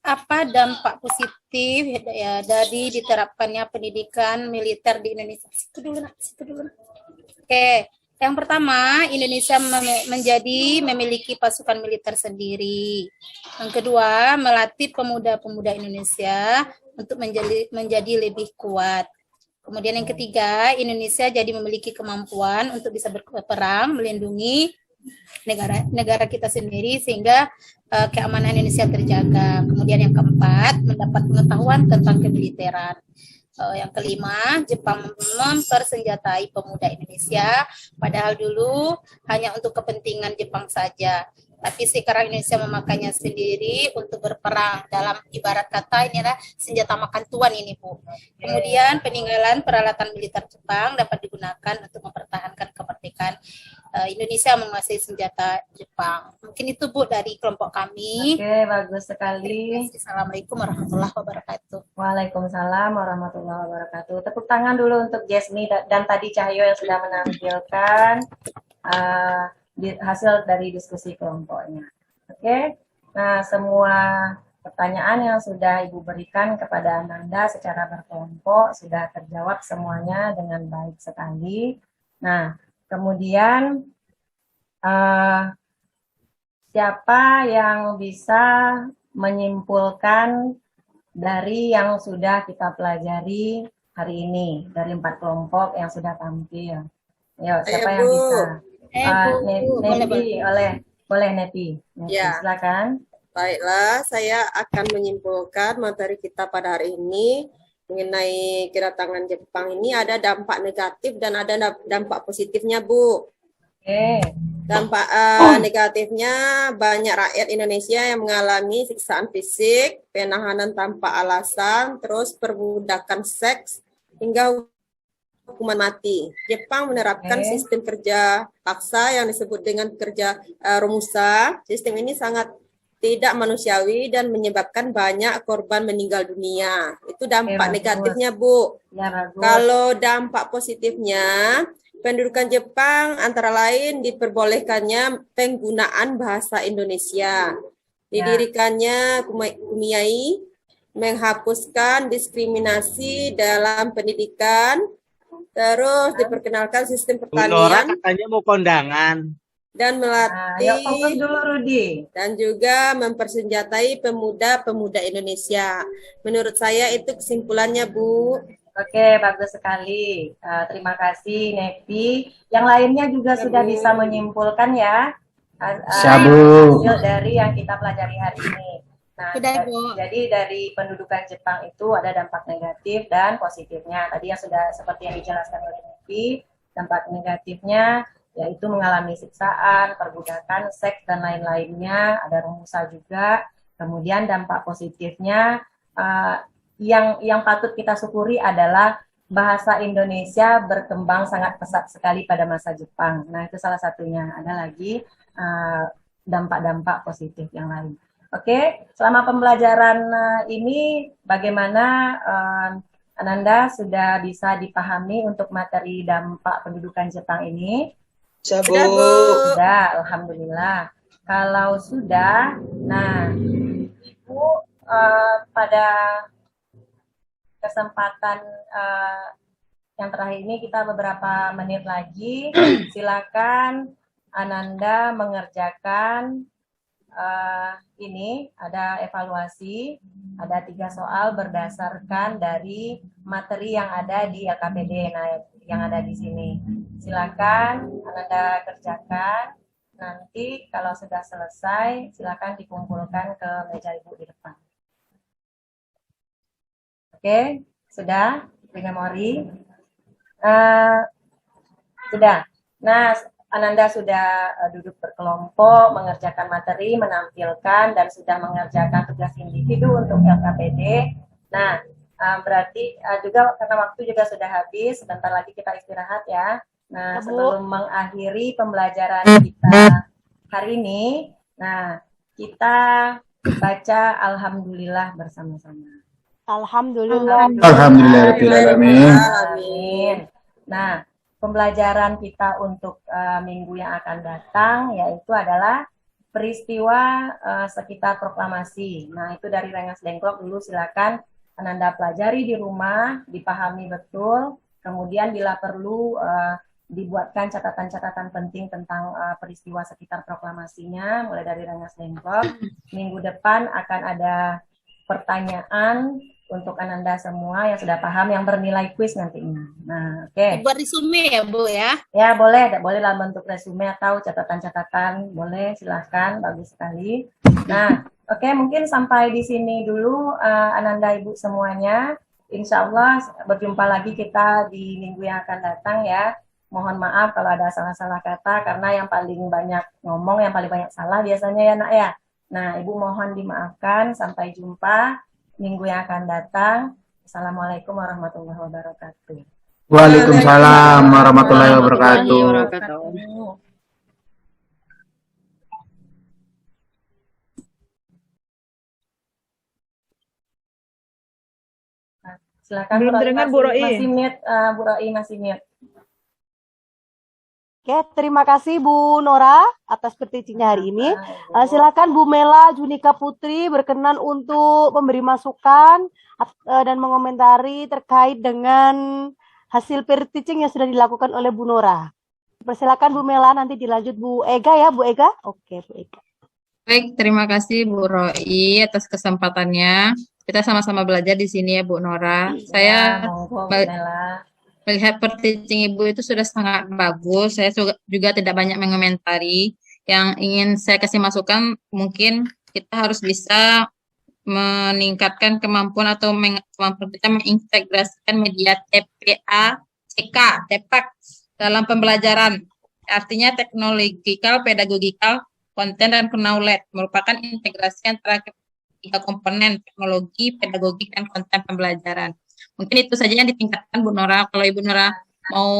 [SPEAKER 7] apa dampak positif ya dari diterapkannya pendidikan militer di Indonesia. Situ dulu. Oke, Yang pertama, Indonesia memiliki pasukan militer sendiri. Yang kedua, melatih pemuda-pemuda Indonesia untuk menjadi lebih kuat. Kemudian yang ketiga, Indonesia jadi memiliki kemampuan untuk bisa berperang, melindungi negara kita sendiri sehingga keamanan Indonesia terjaga. Kemudian yang keempat, mendapat pengetahuan tentang kemiliteran. Yang kelima, Jepang mempersenjatai pemuda Indonesia, padahal dulu hanya untuk kepentingan Jepang saja. Tapi sekarang Indonesia memakainya sendiri untuk berperang. Dalam ibarat kata ini adalah senjata makan tuan ini, Bu. Kemudian peninggalan peralatan militer Jepang dapat digunakan untuk mempertahankan kemerdekaan Indonesia menguasai senjata Jepang. Mungkin itu, Bu, dari kelompok kami.
[SPEAKER 1] Oke, bagus sekali.
[SPEAKER 7] Assalamualaikum warahmatullahi wabarakatuh.
[SPEAKER 1] Waalaikumsalam warahmatullahi wabarakatuh. Tepuk tangan dulu untuk Jasmine dan tadi Cahyo yang sudah menampilkan hasil dari diskusi kelompoknya. Oke, nah semua pertanyaan yang sudah Ibu berikan kepada Ananda secara berkelompok sudah terjawab semuanya dengan baik sekali. Nah, kemudian siapa yang bisa menyimpulkan dari yang sudah kita pelajari hari ini dari 4 kelompok yang sudah tampil? Ayo, siapa yang bisa? Nepi, boleh Nepi.
[SPEAKER 10] Ya.
[SPEAKER 1] Silakan.
[SPEAKER 10] Baiklah, saya akan menyimpulkan materi kita pada hari ini mengenai kedatangan Jepang ini ada dampak negatif dan ada dampak positifnya, Bu.
[SPEAKER 1] Oke.
[SPEAKER 10] Dampak negatifnya banyak rakyat Indonesia yang mengalami siksaan fisik, penahanan tanpa alasan, terus perbudakan seks hingga hukuman mati. Jepang menerapkan sistem kerja paksa yang disebut dengan kerja romusa. Sistem ini sangat tidak manusiawi dan menyebabkan banyak korban meninggal dunia. Itu dampak negatifnya, Bu.
[SPEAKER 1] Ya,
[SPEAKER 10] kalau dampak positifnya, pendudukan Jepang antara lain diperbolehkannya penggunaan bahasa Indonesia. Didirikannya Kumiai, menghapuskan diskriminasi dalam pendidikan, terus diperkenalkan sistem pertanian.
[SPEAKER 9] Katanya mau kondangan.
[SPEAKER 10] Dan melatih
[SPEAKER 1] dulu, Rudi.
[SPEAKER 10] Dan juga mempersenjatai pemuda-pemuda Indonesia. Menurut saya itu kesimpulannya, Bu.
[SPEAKER 1] Oke, bagus sekali. Terima kasih, Nepi. Yang lainnya juga sudah bisa menyimpulkan ya hasil dari yang kita pelajari hari ini. Nah, jadi dari pendudukan Jepang itu ada dampak negatif dan positifnya. Tadi yang sudah seperti yang dijelaskan oleh Nepi, dampak negatifnya yaitu mengalami siksaan, perbudakan, seks, dan lain-lainnya. Ada rumusa juga. Kemudian dampak positifnya yang patut kita syukuri adalah bahasa Indonesia berkembang sangat pesat sekali pada masa Jepang. Nah, itu salah satunya. Ada lagi dampak-dampak positif yang lain. Oke, selama pembelajaran ini bagaimana Ananda sudah bisa dipahami untuk materi dampak pendudukan Jepang ini?
[SPEAKER 5] Sudah, Bu.
[SPEAKER 1] Sudah, alhamdulillah. Kalau sudah, nah, Ibu pada kesempatan yang terakhir ini kita beberapa menit lagi, silakan Ananda mengerjakan ini ada evaluasi, ada 3 soal berdasarkan dari materi yang ada di LKPD, nah yang ada di sini. Silakan Ananda kerjakan. Nanti kalau sudah selesai, silakan dikumpulkan ke meja Ibu di depan. Oke, sudah di memori. Sudah. Nah, Ananda sudah duduk berkelompok, mengerjakan materi, menampilkan, dan sudah mengerjakan tugas individu untuk LKPD. Nah, berarti juga karena waktu juga sudah habis, sebentar lagi kita istirahat ya. Nah, sebelum mengakhiri pembelajaran kita hari ini, nah kita baca Alhamdulillah bersama-sama.
[SPEAKER 4] Alhamdulillah.
[SPEAKER 1] Amin. Nah, pembelajaran kita untuk minggu yang akan datang yaitu adalah peristiwa sekitar proklamasi. Nah, itu dari Rengas Dengklok dulu, silakan Ananda pelajari di rumah, dipahami betul. Kemudian bila perlu dibuatkan catatan-catatan penting tentang peristiwa sekitar proklamasinya, mulai dari Rengas Dengklok. Minggu depan akan ada pertanyaan untuk Ananda semua yang sudah paham, yang bernilai kuis nantinya. Nah, oke.
[SPEAKER 7] Buat resume ya, Bu ya?
[SPEAKER 1] Ya, boleh dalam bentuk resume atau catatan-catatan, boleh, silahkan, bagus sekali. Nah, oke, mungkin sampai di sini dulu Ananda Ibu semuanya. Insya Allah berjumpa lagi kita di minggu yang akan datang ya. Mohon maaf kalau ada salah-salah kata, karena yang paling banyak ngomong, yang paling banyak salah biasanya ya nak ya. Nah, Ibu mohon dimaafkan, sampai jumpa minggu yang akan datang. Assalamualaikum warahmatullahi wabarakatuh.
[SPEAKER 2] Waalaikumsalam warahmatullahi wabarakatuh.
[SPEAKER 1] Silakan
[SPEAKER 8] Belum terdengar, Bu Roi.
[SPEAKER 1] Masih mute, Bu Roi masih mute.
[SPEAKER 4] Oke, terima kasih Bu Nora atas perteachingnya hari ini. Silakan Bu Mela Junika Putri berkenan untuk memberi masukan dan mengomentari terkait dengan hasil perteaching yang sudah dilakukan oleh Bu Nora. Persilakan Bu Mela, nanti dilanjut Bu Ega ya, Bu Ega. Oke, Bu Ega.
[SPEAKER 6] Baik, terima kasih Bu Roi atas kesempatannya. Kita sama-sama belajar di sini ya Bu Nora. Saya
[SPEAKER 1] monggo, Bu Mela.
[SPEAKER 6] melihat perteaching Ibu itu sudah sangat bagus. Saya juga tidak banyak mengomentari. Yang ingin saya kasih masukan, mungkin kita harus bisa meningkatkan kemampuan atau kemampuan kita mengintegrasikan media TPACK dalam pembelajaran. Artinya technological, pedagogical, konten, dan knowledge merupakan integrasi antara tiga komponen teknologi, pedagogik, dan konten pembelajaran. Mungkin itu saja yang ditingkatkan Bu Nora. Kalau Ibu Nora mau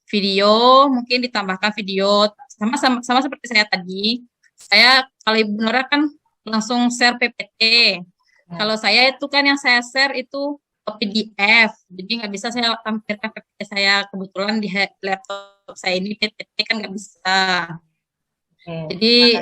[SPEAKER 6] video, mungkin ditambahkan video sama seperti saya tadi. Saya kalau Ibu Nora kan langsung share PPT. Kalau saya itu kan yang saya share itu PDF. Jadi nggak bisa saya tampilkan PPT saya, kebetulan di laptop saya ini PPT kan nggak bisa. Jadi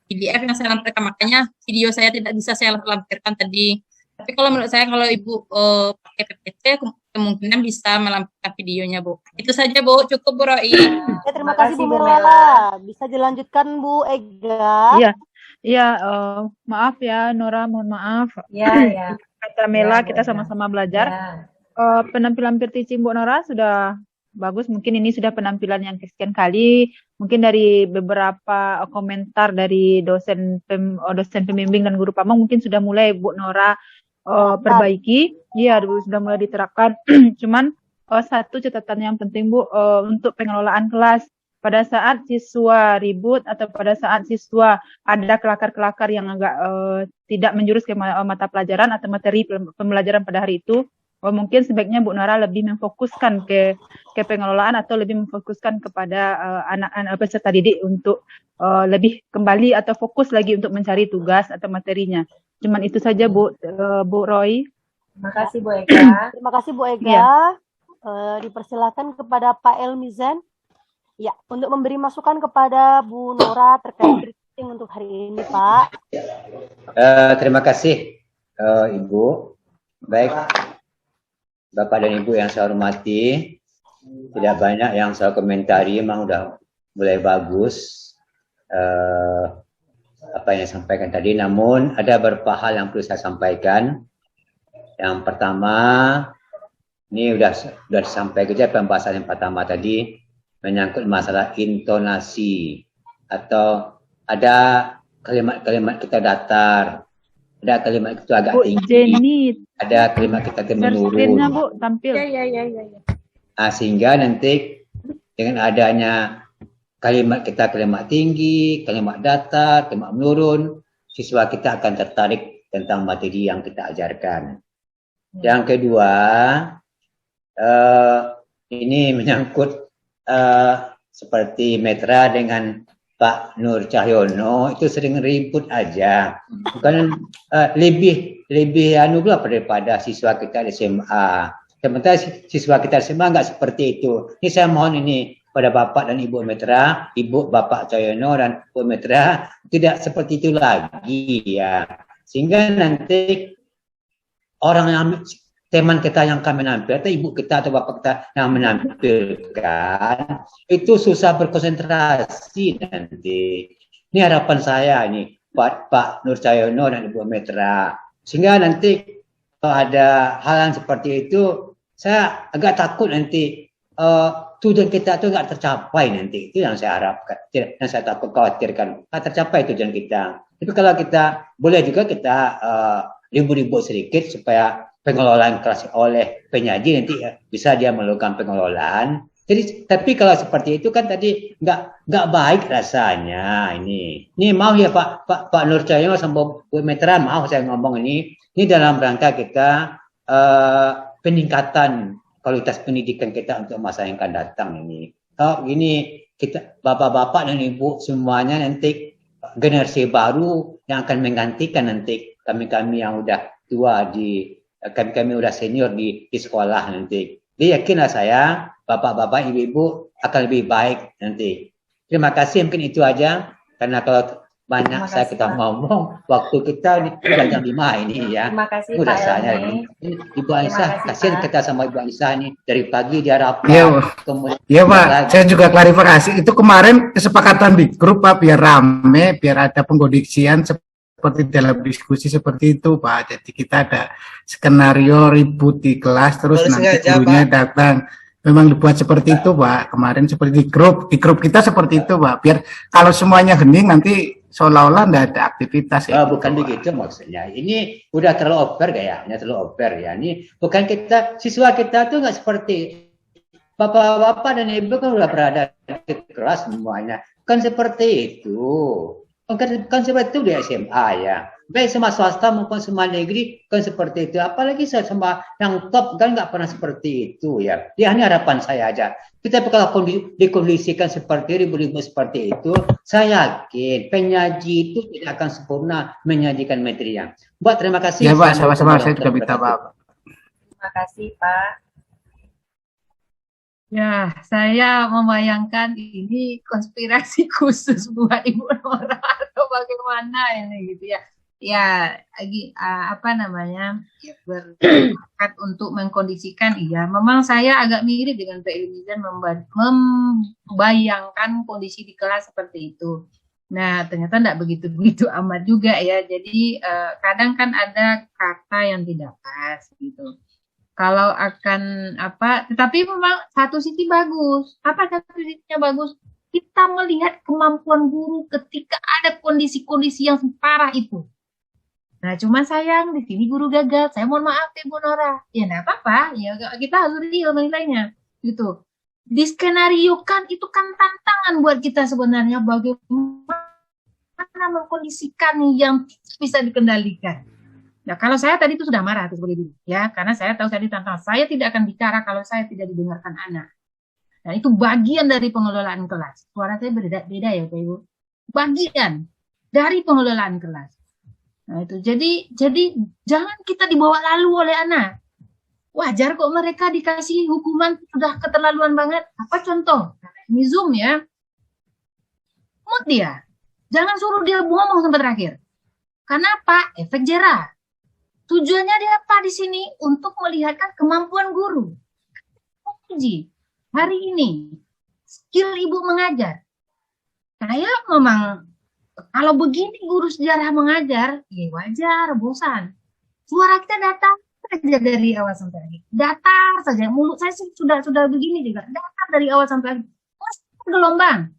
[SPEAKER 6] PDF yang saya lampirkan, makanya video saya tidak bisa saya lampirkan tadi. Tapi kalau menurut saya, kalau Ibu pakai PPT, kemungkinan bisa melampirkan videonya, Bu. Itu saja, Bu. Cukup, Bu Roi.
[SPEAKER 4] Ya, terima kasih Bu Mela. Bisa dilanjutkan Bu Ega.
[SPEAKER 8] Iya, maaf ya Nora, mohon maaf.
[SPEAKER 1] Iya.
[SPEAKER 8] Kata Mela, kita sama-sama belajar. Penampilan perteaching Bu Nora sudah bagus. Mungkin ini sudah penampilan yang kesekian kali. Mungkin dari beberapa komentar dari dosen pembimbing dan guru pamong mungkin sudah mulai Bu Nora perbaiki. Iya, sudah mulai diterapkan. Cuman satu catatan yang penting Bu, untuk pengelolaan kelas. Pada saat siswa ribut atau pada saat siswa ada kelakar-kelakar yang agak tidak menjurus ke mata pelajaran atau materi pembelajaran pada hari itu, mungkin sebaiknya Bu Nora lebih memfokuskan ke pengelolaan atau lebih memfokuskan kepada anak-anak peserta didik untuk lebih kembali atau fokus lagi untuk mencari tugas atau materinya. Cuman itu saja Bu Roy.
[SPEAKER 1] Terima kasih Bu Ega.
[SPEAKER 4] Terima kasih Bu Ega. Dipersilakan kepada Pak Elmizan. Ya, untuk memberi masukan kepada Bu Nora terkait briefing untuk hari ini, Pak.
[SPEAKER 11] Terima kasih, Ibu. Baik, Bapak dan Ibu yang saya hormati, tidak banyak yang saya komentari, memang udah mulai bagus apa yang saya sampaikan tadi. Namun ada beberapa hal yang perlu saya sampaikan. Yang pertama, ini udah disampaikan saja pembahasan yang pertama tadi, menyangkut masalah intonasi, atau ada kalimat-kalimat kita datar, ada kalimat kita agak tinggi, ada kalimat kita menurun.
[SPEAKER 8] Bu, tampil.
[SPEAKER 6] Ya.
[SPEAKER 11] Sehingga nanti dengan adanya kalimat kita kalimat tinggi, kalimat datar, kalimat menurun, siswa kita akan tertarik tentang materi yang kita ajarkan. Yang kedua, ini menyangkut seperti Metra dengan Pak Nur Cahyono itu sering ribut aja, bukan lebih anu pula daripada siswa kita di SMA. Sementara siswa kita di SMA enggak seperti itu. Ini saya mohon ini pada Bapak dan Ibu Metra, Ibu Bapak Cahyono dan Ibu Metra, tidak seperti itu lagi ya. Sehingga nanti orang yang teman kita yang akan menampil, atau ibu kita atau bapak kita yang menampilkan, itu susah berkonsentrasi nanti. Ini harapan saya ini, Pak Nur Cahyono dan Ibu Metra. Sehingga nanti kalau ada hal yang seperti itu, saya agak takut nanti tujuan kita itu nggak tercapai nanti. Itu yang saya harapkan, yang saya takut khawatirkan. Nggak tercapai tujuan kita. Tapi kalau kita, boleh juga kita ribut-ribut sedikit supaya pengelolaan kelas oleh penyaji nanti bisa dia melakukan pengelolaan. Jadi, tapi kalau seperti itu kan tadi nggak baik rasanya ini. Ini mau ya Pak Nur Cahyono sama Bu Metra, mau saya ngomong ini dalam rangka kita peningkatan kualitas pendidikan kita untuk masa yang akan datang ini. Kalau gini kita bapak-bapak dan ibu semuanya nanti generasi baru yang akan menggantikan nanti kami yang udah tua kami udah senior di sekolah nanti. Jadi yakinlah saya bapak-bapak, ibu-ibu akan lebih baik nanti. Terima kasih, mungkin itu aja. Karena kalau banyak saya kita ngomong, waktu kita ini jam 5 ini ya.
[SPEAKER 1] Terima kasih
[SPEAKER 11] Udah
[SPEAKER 1] Pak
[SPEAKER 11] saya
[SPEAKER 1] Elmi.
[SPEAKER 11] Ibu Aisyah, kasihan kita sama Ibu Aisyah ini dari pagi dia rapat.
[SPEAKER 2] Iya Pak, saya juga klarifikasi. Itu kemarin kesepakatan di grup Pak, biar rame, biar ada pengkondisian seperti dalam diskusi seperti itu Pak. Jadi kita ada skenario ribut di kelas, terus nanti gurunya datang. Memang dibuat seperti itu Pak. Kemarin seperti di grup kita seperti itu Pak. Biar kalau semuanya hening nanti seolah-olah tidak ada aktivitas.
[SPEAKER 11] Bukan begitu maksudnya. Ini udah terlalu over kayaknya, terlalu over ya. Ini bukan kita, siswa kita tuh nggak seperti bapak-bapak dan ibu kan udah berada di kelas semuanya. Kan seperti itu. Kan seperti itu di SMA ya. Baik sama swasta maupun sama negeri kan seperti itu. Apalagi sama yang top kan nggak pernah seperti itu ya. Ya ini harapan saya aja. Kita kalau dikondisikan seperti ribu-ribu seperti itu, saya yakin penyaji itu tidak akan sempurna menyajikan materi yang. Mbak, terima kasih.
[SPEAKER 2] Ya Pak, sama-sama saya juga minta maaf.
[SPEAKER 1] Terima kasih Pak.
[SPEAKER 12] Ya, saya membayangkan ini konspirasi khusus buat Ibu Nora atau bagaimana ini gitu ya. Ya, apa namanya, ya, bersepakat untuk mengkondisikan, iya. Memang saya agak mirip dengan Pak Ilmizan membayangkan kondisi di kelas seperti itu. Nah, ternyata tidak begitu-begitu amat juga ya. Jadi, kadang kan ada kata yang tidak pas gitu. Kalau akan tetapi memang satu sisi bagus. Apa satu sisinya bagus? Kita melihat kemampuan guru ketika ada kondisi-kondisi yang parah itu. Nah, cuma sayang di sini guru gagal. Saya mohon maaf Ibu Nora. Ya enggak apa-apa, ya kita harus real menilainya gitu. Diskenariokan itu kan tantangan buat kita sebenarnya, bagaimana mengkondisikan yang bisa dikendalikan. Nah, kalau saya tadi itu sudah marah seperti itu ya, karena saya tahu tadi tantangan. Saya tidak akan bicara kalau saya tidak didengarkan anak. Nah, itu bagian dari pengelolaan kelas. Suara saya beda ya Pak Ibu. Bagian dari pengelolaan kelas. Nah, itu jadi jangan kita dibawa lalu oleh anak. Wajar kok mereka dikasih hukuman sudah keterlaluan banget. Apa contoh? Ini Zoom ya. Mute dia. Jangan suruh dia ngomong sampai terakhir. Kenapa? Efek jerah. Tujuannya dia apa di sini? Untuk melihatkan kemampuan guru. Uji hari ini skill ibu mengajar. Saya memang kalau begini guru sejarah mengajar, ya wajar, bosan. Suara kita datar saja dari awal sampai akhir. Datar saja, mulut saya sih sudah begini juga. Datar dari awal sampai akhir. Masih gelombang.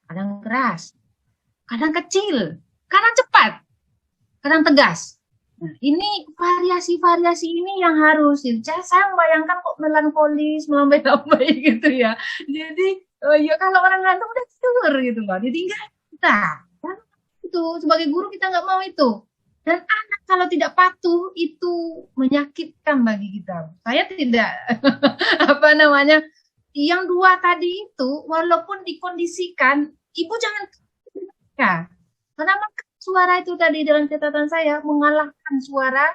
[SPEAKER 12] Kadang keras, kadang kecil, kadang cepat, kadang tegas. Nah, ini variasi-variasi ini yang harus. Saya membayangkan kok melankolis, melambai-lambai gitu ya. Jadi, ya kalau orang ngantuk udah tidur gitu loh, ditinggal kita. Itu sebagai guru kita nggak mau itu, dan anak kalau tidak patuh itu menyakitkan bagi kita. Saya tidak yang dua tadi itu walaupun dikondisikan, ibu jangan karena suara itu tadi dalam catatan saya mengalahkan suara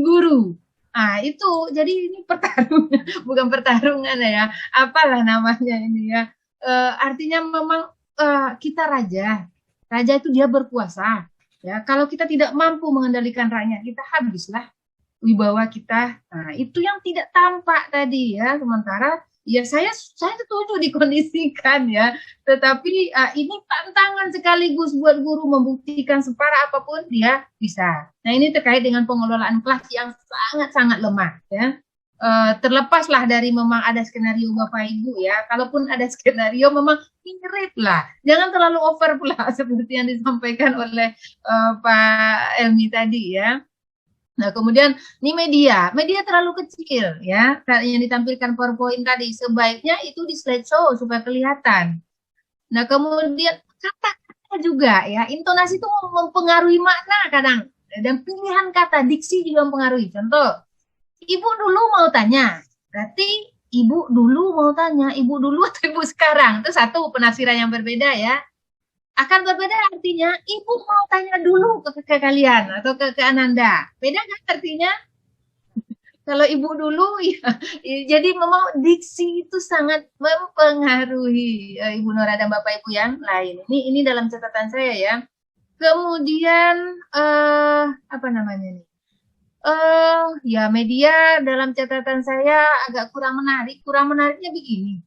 [SPEAKER 12] guru. Ah itu jadi ini pertarungan, bukan pertarungan ya, apalah namanya ini ya. Artinya memang kita raja itu dia berkuasa. Ya, kalau kita tidak mampu mengendalikan rakyat, kita habislah. wibawa kita. Nah, itu yang tidak tampak tadi ya. Sementara ya saya setuju dikondisikan ya. Tetapi ini tantangan sekaligus buat guru membuktikan separah apapun dia bisa. Nah, ini terkait dengan pengelolaan kelas yang sangat-sangat lemah ya. Terlepaslah dari memang ada skenario Bapak Ibu ya. Kalaupun ada skenario memang mirip lah. Jangan terlalu over pula seperti yang disampaikan oleh Pak Elmi tadi ya. Nah, kemudian ini media terlalu kecil ya. Yang ditampilkan PowerPoint tadi sebaiknya itu di slideshow supaya kelihatan. Nah, kemudian kata-kata juga ya, intonasi itu mempengaruhi makna kadang dan pilihan kata, diksi juga mempengaruhi. Contoh, ibu dulu mau tanya, berarti ibu dulu mau tanya, ibu dulu atau ibu sekarang? Itu satu penafsiran yang berbeda ya. Akan berbeda artinya, ibu mau tanya dulu ke kalian atau ke Ananda. Beda kan artinya? Kalau ibu dulu, ya, jadi memang diksi itu sangat mempengaruhi Ibu Nora dan Bapak Ibu yang lain. Ini dalam catatan saya ya. Kemudian apa namanya nih? Ya media dalam catatan saya agak kurang menarik. Kurang menariknya begini.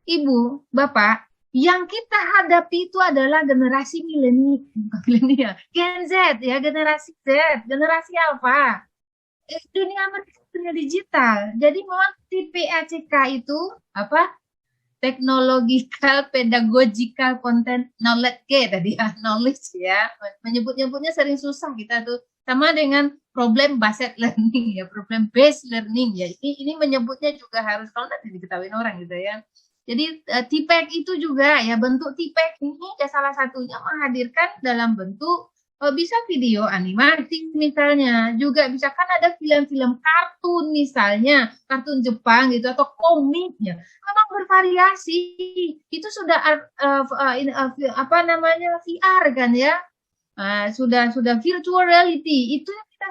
[SPEAKER 12] Ibu, Bapak, yang kita hadapi itu adalah generasi milenial, Gen Z ya, generasi Z, generasi apa? Dunia mereka dunia digital. Jadi memang TPACK itu apa? Technological, Pedagogical, Content, Knowledge tadi ya, knowledge ya. Menyebut-nyebutnya sering susah kita tuh. Sama dengan problem based learning ya, problem based learning ya. Ini menyebutnya juga harus kalau nanti diketahui orang gitu ya. Jadi TPEC itu juga ya, bentuk TPEC ini ya salah satunya menghadirkan dalam bentuk bisa video animasi misalnya, juga bisa kan ada film-film kartun misalnya, kartun Jepang gitu atau komiknya. Memang bervariasi. Itu sudah apa namanya VR kan ya. Sudah virtual reality. Itu yang kita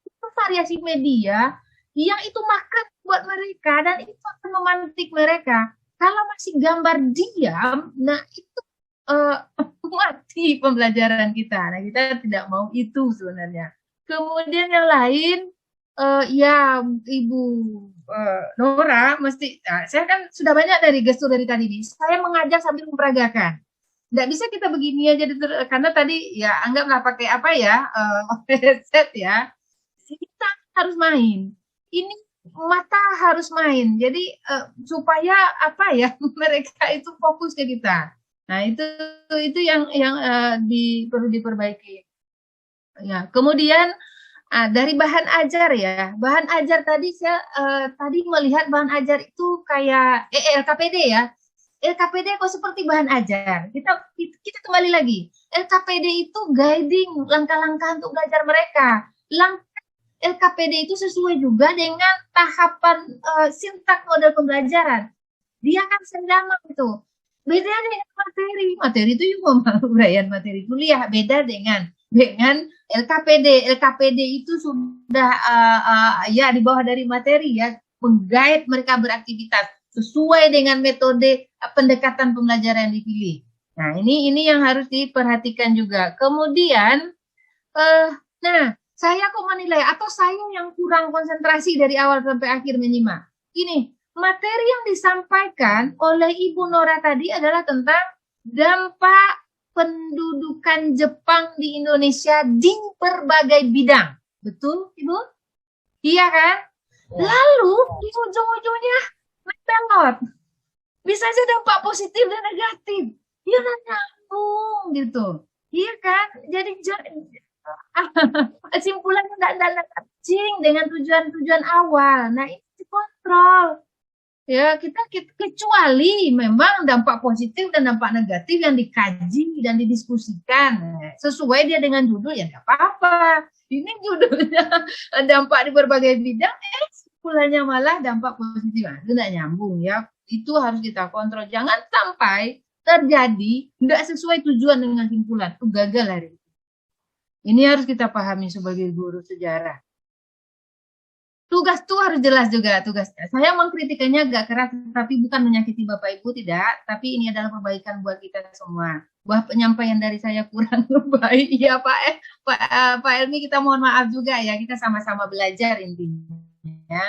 [SPEAKER 12] itu variasi media yang itu makan buat mereka dan itu akan memantik mereka. Kalau masih gambar diam, nah itu mati pembelajaran kita. Nah, kita tidak mau itu sebenarnya. Kemudian yang lain, ya Ibu Nora, saya kan sudah banyak dari gestur dari tadi ini. Saya mengajar sambil memperagakan. Nggak bisa kita begini aja, karena tadi ya anggaplah pakai apa ya, headset ya. Kita harus main. Ini mata harus main. Jadi supaya apa ya mereka itu fokus ke kita. Nah itu yang perlu diperbaiki. Ya kemudian dari bahan ajar ya. Bahan ajar tadi saya tadi melihat bahan ajar itu kayak LKPD ya. LKPD kok seperti bahan ajar. Kita kembali lagi. LKPD itu guiding langkah-langkah untuk belajar mereka. LKPD itu sesuai juga dengan tahapan sintak model pembelajaran. Dia kan sama itu. Beda dengan materi itu juga uraian materi kuliah. Beda dengan LKPD. LKPD itu sudah ya di bawah dari materi ya, menggait mereka beraktivitas sesuai dengan metode pendekatan pembelajaran yang dipilih. Nah ini yang harus diperhatikan juga. Kemudian, saya kok menilai atau saya yang kurang konsentrasi dari awal sampai akhir menyimak. Ini materi yang disampaikan oleh Ibu Nora tadi adalah tentang dampak pendudukan Jepang di Indonesia di berbagai bidang. Betul, Ibu? Iya kan? Lalu di ujung-ujungnya belot. Bisa saja dampak positif dan negatif. Ya nyambung gitu. Iya kan? Jadi kesimpulannya tidak matching dengan tujuan awal. Nah ini dikontrol. Ya kita kecuali memang dampak positif dan dampak negatif yang dikaji dan didiskusikan sesuai dia dengan judul ya nggak apa-apa. Ini judulnya dampak di berbagai bidang, kesimpulannya malah dampak positif. Itu nggak nyambung ya. Itu harus kita kontrol. Jangan sampai terjadi nggak sesuai tujuan dengan simpulan. Itu gagal hari ini. Ini harus kita pahami sebagai guru sejarah. tugas tuh harus jelas juga tugasnya. Saya mengkritikannya agak keras, tapi bukan menyakiti Bapak Ibu, tidak. Tapi ini adalah perbaikan buat kita semua. Bahwa penyampaian dari saya kurang baik, ya Pak Elmi, kita mohon maaf juga ya. Kita sama-sama belajar intinya.